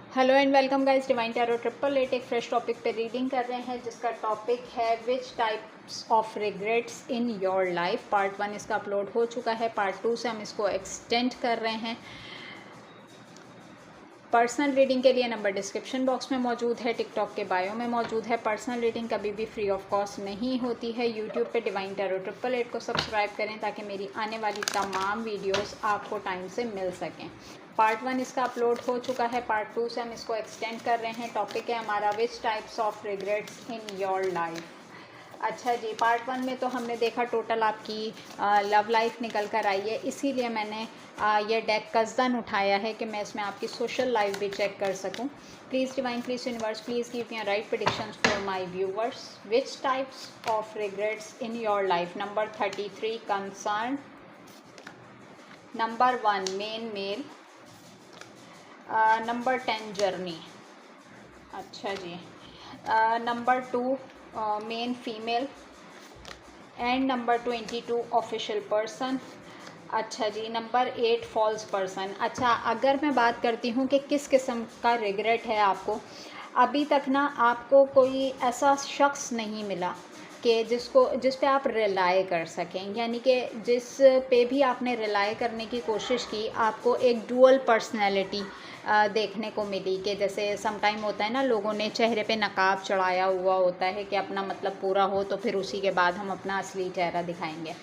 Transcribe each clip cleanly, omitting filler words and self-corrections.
Hello and welcome guys, divine tarot 888 एक fresh topic पे reading कर रहे हैं जिसका टॉपिक है विच types of regrets in your life. Part 1 इसका अपलोड हो चुका है, पार्ट 2 से हम इसको एक्सटेंड कर रहे हैं। पर्सनल रीडिंग के लिए नंबर डिस्क्रिप्शन बॉक्स में मौजूद है, टिकटॉक के बायो में मौजूद है। पर्सनल रीडिंग कभी भी फ्री ऑफ कॉस्ट नहीं होती है। यूट्यूब पे डिवाइन टैरो 888 को सब्सक्राइब करें ताकि मेरी आने वाली तमाम वीडियोस आपको टाइम से मिल सकें। पार्ट 1 इसका अपलोड हो चुका है, पार्ट 2 से हम इसको एक्सटेंड कर रहे हैं। टॉपिक है हमारा विच types of regrets in your life. अच्छा जी, पार्ट 1 में तो हमने देखा टोटल आपकी लव लाइफ निकल कर आई है, इसीलिए मैंने ये डेक कसदन उठाया है कि मैं इसमें आपकी सोशल लाइफ भी चेक कर सकूं। Please divine, please universe, please give me right predictions for my viewers. Which types of regrets in your life. Number 33 concern, number 1 male, number 10 journey. अच्छा जी, number 2 men female and number 22 official person. अच्छा जी, number 8 false person. अच्छा, अगर मैं बात करती हूँ कि किस किस्म का रिग्रेट है आपको, अभी तक ना आपको कोई ऐसा शख्स नहीं मिला कि जिस पे आप रिलाई कर सकें, यानी कि जिस पे भी आपने रिलाई करने की कोशिश की, आपको एक डुअल पर्सनैलिटी देखने को मिली। कि जैसे सम टाइम होता है ना, लोगों ने चेहरे पे नकाब चढ़ाया हुआ होता है कि अपना मतलब पूरा हो तो फिर उसी के बाद हम अपना असली चेहरा दिखाएंगे।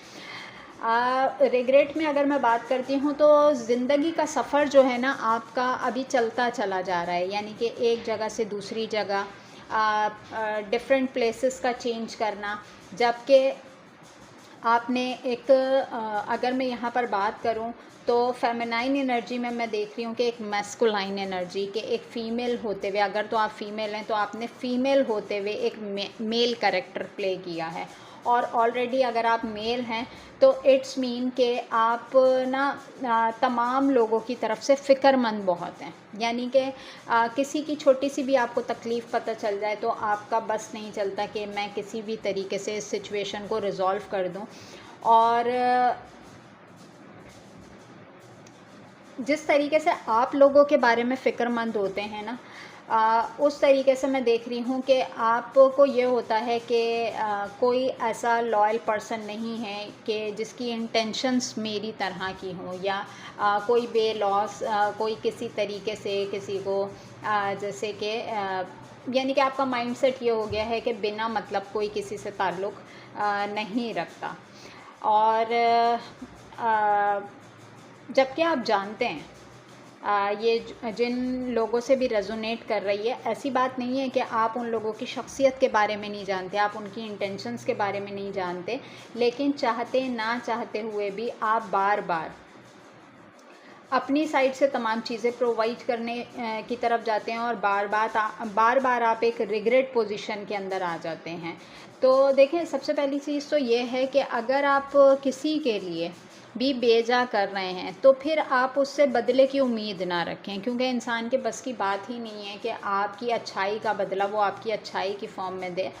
रिग्रेट में अगर मैं बात करती हूँ तो ज़िंदगी का सफ़र जो है ना आपका अभी चलता चला जा रहा है, यानी कि एक जगह से दूसरी जगह डिफरेंट प्लेसेस का चेंज करना। जबकि आपने एक अगर मैं यहाँ पर बात करूँ तो फेमिनाइन एनर्जी में मैं देख रही हूँ कि एक मैस्कुलाइन एनर्जी के एक फ़ीमेल होते हुए, अगर तो आप फीमेल हैं तो आपने फ़ीमेल होते हुए एक मेल कैरेक्टर प्ले किया है। और ऑलरेडी अगर आप मेल हैं तो इट्स मीन कि आप ना तमाम लोगों की तरफ से फ़िक्रमंद बहुत हैं, यानी कि किसी की छोटी सी भी आपको तकलीफ़ पता चल जाए तो आपका बस नहीं चलता कि मैं किसी भी तरीके से इस सिचुएशन को रिज़ॉल्व कर दूं। और जिस तरीके से आप लोगों के बारे में फ़िक्रमंद होते हैं ना, उस तरीके से मैं देख रही हूँ कि आपको ये होता है कि कोई ऐसा लॉयल पर्सन नहीं है कि जिसकी इंटेंशंस मेरी तरह की हों, या कोई बेलॉस कोई किसी तरीके से किसी को जैसे कि यानी कि आपका माइंडसेट ये हो गया है कि बिना मतलब कोई किसी से ताल्लुक़ नहीं रखता। और जबकि आप जानते हैं ये जिन लोगों से भी रेजोनेट कर रही है, ऐसी बात नहीं है कि आप उन लोगों की शख्सियत के बारे में नहीं जानते, आप उनकी इंटेंशंस के बारे में नहीं जानते, लेकिन चाहते ना चाहते हुए भी आप बार बार अपनी साइड से तमाम चीज़ें प्रोवाइड करने की तरफ जाते हैं और बार बार आप एक रिग्रेट पोजीशन के अंदर आ जाते हैं। तो देखें, सबसे पहली चीज़ तो ये है कि अगर आप किसी के लिए भी बेजा कर रहे हैं तो फिर आप उससे बदले की उम्मीद ना रखें, क्योंकि इंसान के बस की बात ही नहीं है कि आपकी अच्छाई का बदला वो आपकी अच्छाई की फॉर्म में दे।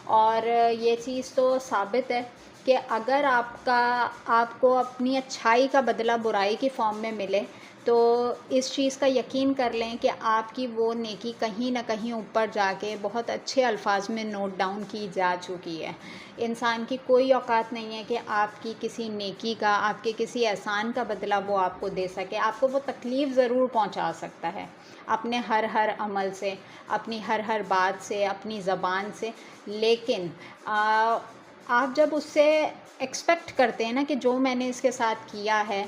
और ये चीज़ तो साबित है कि अगर आपको अपनी अच्छाई का बदला बुराई की फॉर्म में मिले तो इस चीज़ का यकीन कर लें कि आपकी वो नेकी कहीं ना कहीं ऊपर जाके बहुत अच्छे अल्फाज में नोट डाउन की जा चुकी है। इंसान की कोई औकात नहीं है कि आपकी किसी नेकी का, आपके किसी एहसान का बदला वो आपको दे सके। आपको वो तकलीफ़ ज़रूर पहुंचा सकता है अपने हर अमल से, अपनी हर बात से, अपनी ज़बान से, लेकिन आप जब उससे एक्सपेक्ट करते हैं ना कि जो मैंने इसके साथ किया है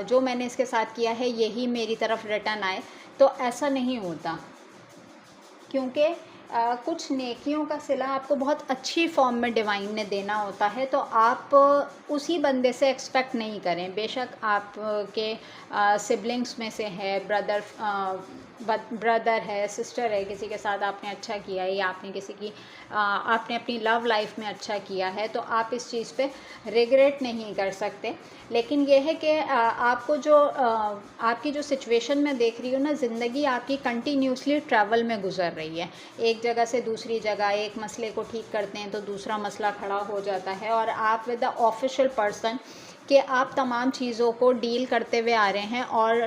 जो मैंने इसके साथ किया है यही मेरी तरफ रिटर्न आए, तो ऐसा नहीं होता। क्योंकि कुछ नेकियों का सिला आपको बहुत अच्छी फॉर्म में डिवाइन ने देना होता है, तो आप उसी बंदे से एक्सपेक्ट नहीं करें। बेशक आपके सिबलिंग्स में से है, ब्रदर है, सिस्टर है, किसी के साथ आपने अच्छा किया है, या आपने अपनी लव लाइफ में अच्छा किया है, तो आप इस चीज़ पे रिग्रेट नहीं कर सकते। लेकिन ये है कि आपकी जो सिचुएशन में देख रही हूँ ना, ज़िंदगी आपकी कंटिन्यूसली ट्रैवल में गुजर रही है। एक जगह से दूसरी जगह, एक मसले को ठीक करते हैं तो दूसरा मसला खड़ा हो जाता है, और आप विद द ऑफिशियल पर्सन कि आप तमाम चीज़ों को डील करते हुए आ रहे हैं और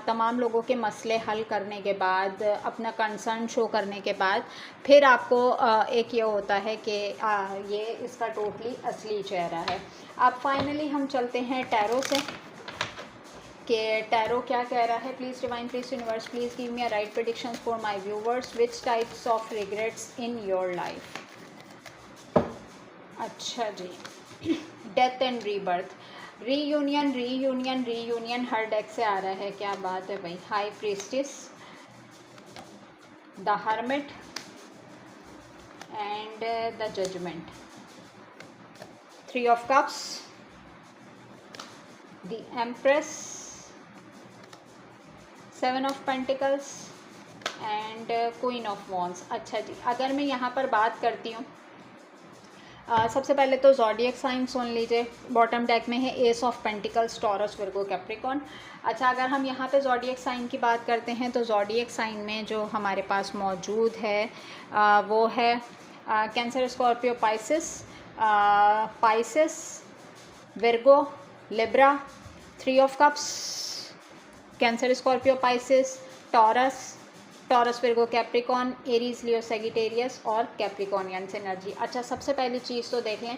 तमाम लोगों के मसले हल करने के बाद, अपना कंसर्न शो करने के बाद फिर आपको एक ये होता है कि ये इसका टोटली असली चेहरा है। अब फाइनली हम चलते हैं टैरो से कि टैरो क्या कह रहा है। Please divine, please universe, please give me a right predictions for my viewers, which types of regrets in your life. अच्छा जी, death and rebirth, reunion reunion reunion हर डेक से आ रहा है। क्या बात है भाई। High priestess, the hermit and the judgement, three of cups, the empress, seven of pentacles and queen of wands. अच्छा जी, अगर मैं यहाँ पर बात करती हूँ, सबसे पहले तो ज़ोडिएक साइन सुन लीजिए। बॉटम डेक में है S of pentacles, taurus, Virgo, Capricorn. अच्छा, अगर हम यहाँ पे ज़ोडिएक साइन की बात करते हैं तो ज़ोडिएक साइन में जो हमारे पास मौजूद है वो है cancer, Scorpio, Pisces, Virgo, Libra, three of cups, cancer, Scorpio, Pisces, taurus, Virgo, Capricorn, Aries, Leo, Sagittarius और कैप्रिकॉनियंस एनर्जी। अच्छा, सबसे पहली चीज़ तो देख लें,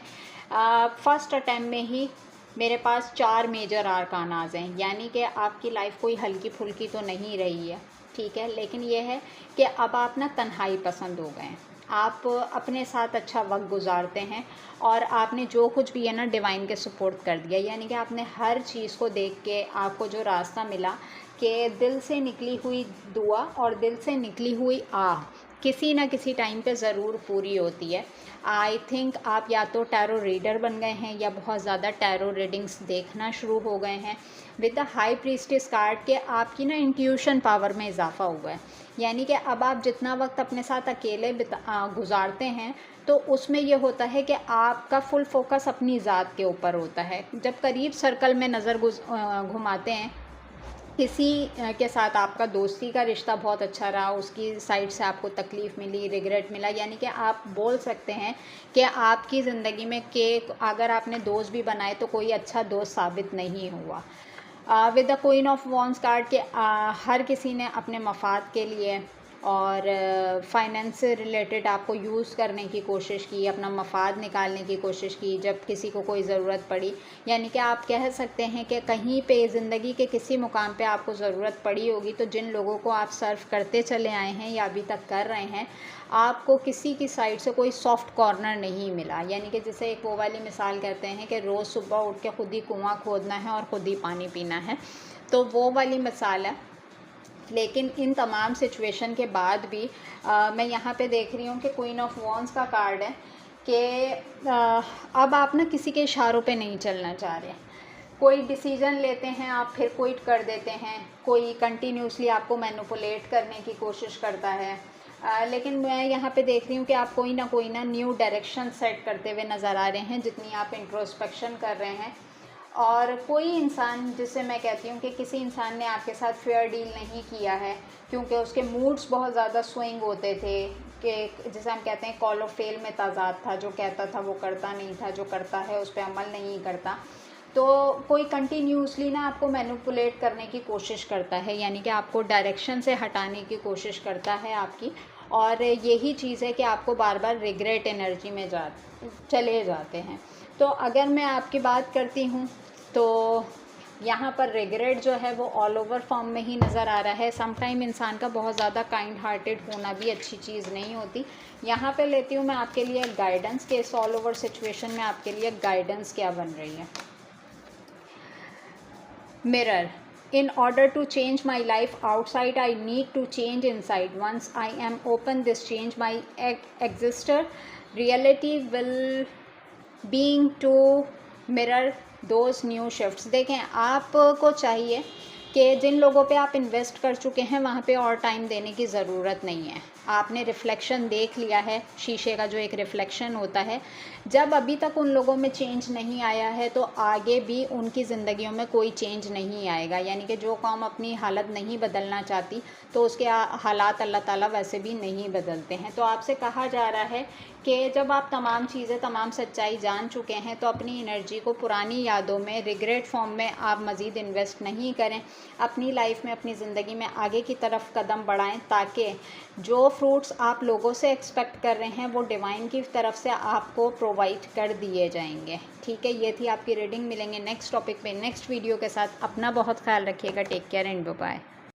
फर्स्ट अटैम्प्ट में ही मेरे पास 4 मेजर आर्कानाज हैं, यानी कि आपकी लाइफ कोई हल्की फुल्की तो नहीं रही है, ठीक है। लेकिन यह है कि अब आप ना तन्हाई पसंद हो गए हैं, आप अपने साथ अच्छा वक्त गुजारते हैं और आपने जो कुछ भी है ना डिवाइन के सपोर्ट कर दिया, यानी कि आपने हर चीज़ को देख के आपको जो रास्ता मिला कि दिल से निकली हुई दुआ और दिल से निकली हुई आह किसी ना किसी टाइम पे ज़रूर पूरी होती है। आई थिंक आप या तो टैरो रीडर बन गए हैं या बहुत ज़्यादा टैरो रीडिंग्स देखना शुरू हो गए हैं। With the high priestess card के आपकी ना इंट्यूशन पावर में इजाफा हुआ है, यानी कि अब आप जितना वक्त अपने साथ अकेले गुजारते हैं तो उसमें ये होता है कि आपका फुल फोकस अपनी ज़ात के ऊपर होता है। जब करीब सर्कल में नज़र घुमाते हैं, किसी के साथ आपका दोस्ती का रिश्ता बहुत अच्छा रहा, उसकी साइड से आपको तकलीफ़ मिली, रिग्रेट मिला, यानी कि आप बोल सकते हैं कि आपकी ज़िंदगी में कि अगर आपने दोस्त भी बनाए तो कोई अच्छा दोस्त साबित नहीं हुआ। With the queen of wands card के हर किसी ने अपने मफाद के लिए और फाइनेंस से रिलेटेड आपको यूज़ करने की कोशिश की, अपना मफाद निकालने की कोशिश की जब किसी को कोई ज़रूरत पड़ी। यानी कि आप कह सकते हैं कि कहीं पे ज़िंदगी के किसी मुकाम पे आपको ज़रूरत पड़ी होगी तो जिन लोगों को आप सर्व करते चले आए हैं या अभी तक कर रहे हैं, आपको किसी की साइड से कोई सॉफ्ट कॉर्नर नहीं मिला। यानी कि जैसे एक वो वाली मिसाल कहते हैं कि रोज़ सुबह उठ के ख़ुद ही कुआं खोदना है और ख़ुद ही पानी पीना है, तो वो वाली मिसाल है। लेकिन इन तमाम सिचुएशन के बाद भी मैं यहाँ पे देख रही हूँ कि क्वीन ऑफ वॉन्ड्स का कार्ड है कि अब आप ना किसी के इशारों पे नहीं चलना चाह रहे। कोई डिसीजन लेते हैं आप फिर क्विट कर देते हैं, कोई कंटिन्यूसली आपको मैनिपुलेट करने की कोशिश करता है। लेकिन मैं यहाँ पे देख रही हूँ कि आप कोई ना न्यू डायरेक्शन सेट करते हुए नज़र आ रहे हैं जितनी आप इंट्रोस्पेक्शन कर रहे हैं। और कोई इंसान, जिससे मैं कहती हूँ कि किसी इंसान ने आपके साथ फेयर डील नहीं किया है, क्योंकि उसके मूड्स बहुत ज़्यादा स्विंग होते थे कि जैसे हम कहते हैं कॉल ऑफ फेल में तजाद था, जो कहता था वो करता नहीं था, जो करता है उस पर अमल नहीं करता। तो कोई कंटिन्यूसली ना आपको मैनिपुलेट करने की कोशिश करता है, यानी कि आपको डायरेक्शन से हटाने की कोशिश करता है आपकी, और यही चीज़ है कि आपको बार बार रिग्रेट एनर्जी में चले जाते हैं। तो अगर मैं आपकी बात करती हूँ तो यहाँ पर रिग्रेट जो है वो ऑल ओवर फॉर्म में ही नज़र आ रहा है। समटाइम इंसान का बहुत ज़्यादा काइंड हार्टेड होना भी अच्छी चीज़ नहीं होती। यहाँ पे लेती हूँ मैं आपके लिए गाइडेंस के इस ऑल ओवर सिचुएशन में आपके लिए गाइडेंस क्या बन रही है। Mirror, in order to change my life outside I need to change inside. Once I am open this change my exister reality will being to mirror those new shifts. देखें, आपको चाहिए कि जिन लोगों पे आप इन्वेस्ट कर चुके हैं वहाँ पे और टाइम देने की ज़रूरत नहीं है। आपने रिफ़्लेक्शन देख लिया है, शीशे का जो एक रिफ़्लेक्शन होता है, जब अभी तक उन लोगों में चेंज नहीं आया है तो आगे भी उनकी ज़िंदगियों में कोई चेंज नहीं आएगा। यानी कि जो कौम अपनी हालत नहीं बदलना चाहती तो उसके हालात अल्लाह ताला वैसे भी नहीं बदलते हैं। तो आपसे कहा जा रहा है कि जब आप तमाम चीज़ें, तमाम सच्चाई जान चुके हैं तो अपनी एनर्जी को पुरानी यादों में, रिग्रेट फॉर्म में आप मज़ीद इन्वेस्ट नहीं करें। अपनी लाइफ में, अपनी ज़िंदगी में आगे की तरफ कदम बढ़ाएं ताकि जो फ्रूट्स आप लोगों से एक्सपेक्ट कर रहे हैं वो डिवाइन की तरफ से आपको प्रोवाइड कर दिए जाएंगे। ठीक है, ये थी आपकी रीडिंग। मिलेंगे नेक्स्ट टॉपिक पे नेक्स्ट वीडियो के साथ। अपना बहुत ख्याल रखिएगा। Take care and bye bye.